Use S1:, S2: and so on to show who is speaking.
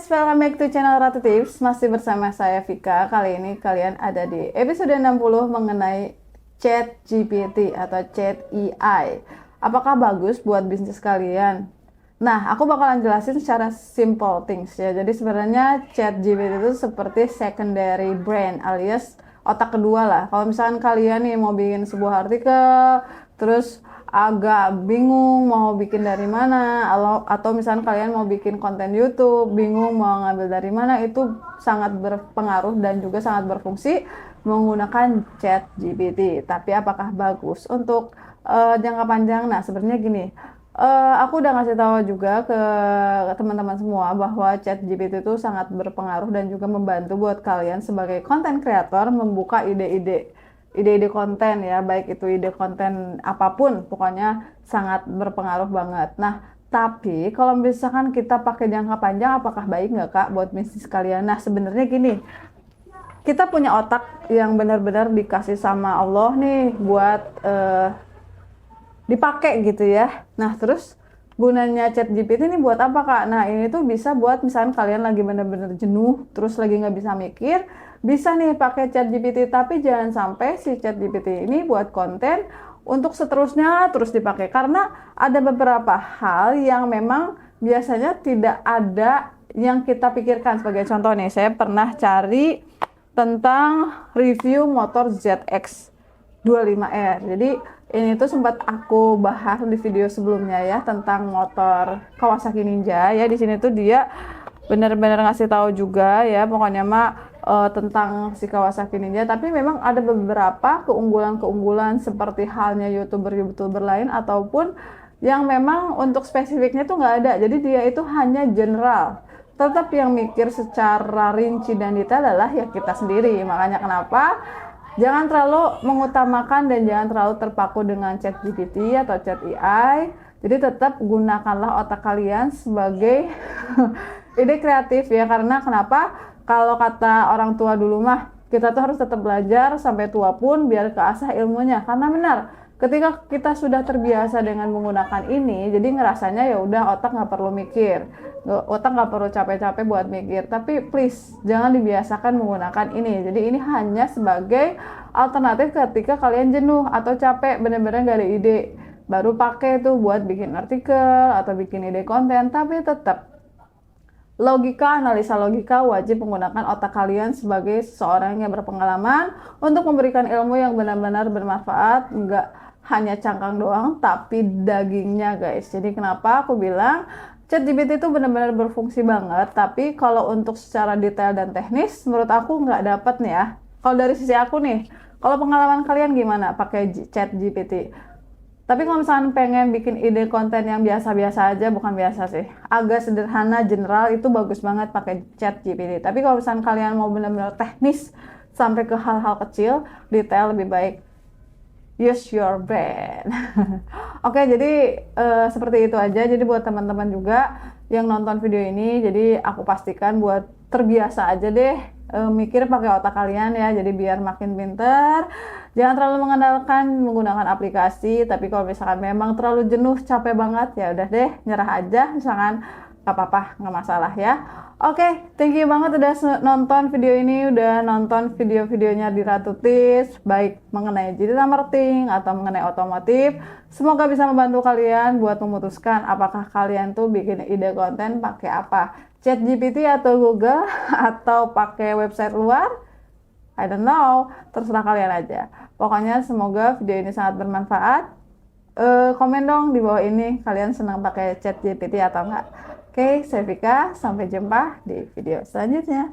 S1: guys, welcome back to channel Ratu Tips. Masih bersama saya Vika. Kali ini kalian ada di episode 60 mengenai ChatGPT atau Chat AI. Apakah bagus buat bisnis kalian? Nah, aku bakalan jelasin secara simple things ya. Jadi sebenarnya ChatGPT itu seperti secondary brain alias otak kedua lah. Kalau misalkan kalian nih mau bikin sebuah artikel, terus agak bingung mau bikin dari mana, atau misalnya kalian mau bikin konten YouTube, bingung mau ngambil dari mana, itu sangat berpengaruh dan juga sangat berfungsi menggunakan ChatGPT. Tapi apakah bagus untuk jangka panjang? Nah, sebenarnya gini, aku udah ngasih tahu juga ke teman-teman semua bahwa ChatGPT itu sangat berpengaruh dan juga membantu buat kalian sebagai content creator membuka ide-ide konten ya, baik itu ide konten apapun, pokoknya sangat berpengaruh banget. Nah, tapi kalau misalkan kita pakai jangka panjang, apakah baik nggak Kak buat bisnis kalian? Nah, sebenarnya gini, kita punya otak yang benar-benar dikasih sama Allah nih buat dipakai gitu ya. Nah, terus gunanya ChatGPT ini buat apa Kak? Nah, ini tuh bisa buat misalkan kalian lagi benar-benar jenuh, terus lagi nggak bisa mikir, bisa nih pakai ChatGPT. Tapi jangan sampai si ChatGPT ini buat konten untuk seterusnya terus dipakai, karena ada beberapa hal yang memang biasanya tidak ada yang kita pikirkan. Sebagai contoh nih, saya pernah cari tentang review motor ZX 25R. Jadi ini tuh sempat aku bahas di video sebelumnya ya, tentang motor Kawasaki Ninja ya. Di sini tuh dia benar-benar ngasih tahu juga ya, pokoknya mah tentang si Kawasaki Ninja. Tapi memang ada beberapa keunggulan-keunggulan seperti halnya YouTuber lain, ataupun yang memang untuk spesifiknya tuh nggak ada. Jadi dia itu hanya general. Tetap yang mikir secara rinci dan detail adalah ya kita sendiri. Makanya kenapa jangan terlalu mengutamakan dan jangan terlalu terpaku dengan ChatGPT atau Chat AI. Jadi tetap gunakanlah otak kalian sebagai ide kreatif ya. Karena kenapa? Kalau kata orang tua dulu mah, kita tuh harus tetap belajar sampai tua pun biar keasah ilmunya. Karena benar, ketika kita sudah terbiasa dengan menggunakan ini, jadi ngerasanya ya udah otak nggak perlu mikir, otak nggak perlu capek-capek buat mikir. Tapi please jangan dibiasakan menggunakan ini. Jadi ini hanya sebagai alternatif ketika kalian jenuh atau capek, bener-bener nggak ada ide, baru pakai tuh buat bikin artikel atau bikin ide konten. Tapi tetap analisa logika wajib menggunakan otak kalian sebagai seseorang yang berpengalaman untuk memberikan ilmu yang benar-benar bermanfaat, nggak hanya cangkang doang tapi dagingnya guys. Jadi kenapa aku bilang ChatGPT itu benar-benar berfungsi banget, tapi kalau untuk secara detail dan teknis menurut aku nggak dapet nih ya. Kalau dari sisi aku nih, kalau pengalaman kalian gimana pakai ChatGPT? Tapi kalau misalnya pengen bikin ide konten yang biasa-biasa aja, bukan biasa sih, agak sederhana, general, itu bagus banget pakai ChatGPT. Tapi kalau misalnya kalian mau benar-benar teknis sampai ke hal-hal kecil, detail, lebih baik use your brain. Oke, jadi seperti itu aja. Jadi buat teman-teman juga yang nonton video ini, jadi aku pastikan buat terbiasa aja deh mikir pakai otak kalian ya. Jadi biar makin pinter. Jangan terlalu mengandalkan menggunakan aplikasi. Tapi kalau misalkan memang terlalu jenuh, capek banget, ya udah deh nyerah aja. Misalkan gak apa-apa, nggak masalah ya. Oke, thank you banget udah nonton video ini, udah nonton video-videonya di Ratu Tips, baik mengenai digital marketing atau mengenai otomotif. Semoga bisa membantu kalian buat memutuskan apakah kalian tuh bikin ide konten pakai apa, ChatGPT atau Google atau pakai website luar. I don't know, terserah kalian aja. Pokoknya semoga video ini sangat bermanfaat. Komen dong di bawah ini, kalian senang pakai ChatGPT atau enggak. Oke, saya Vika, sampai jumpa di video selanjutnya.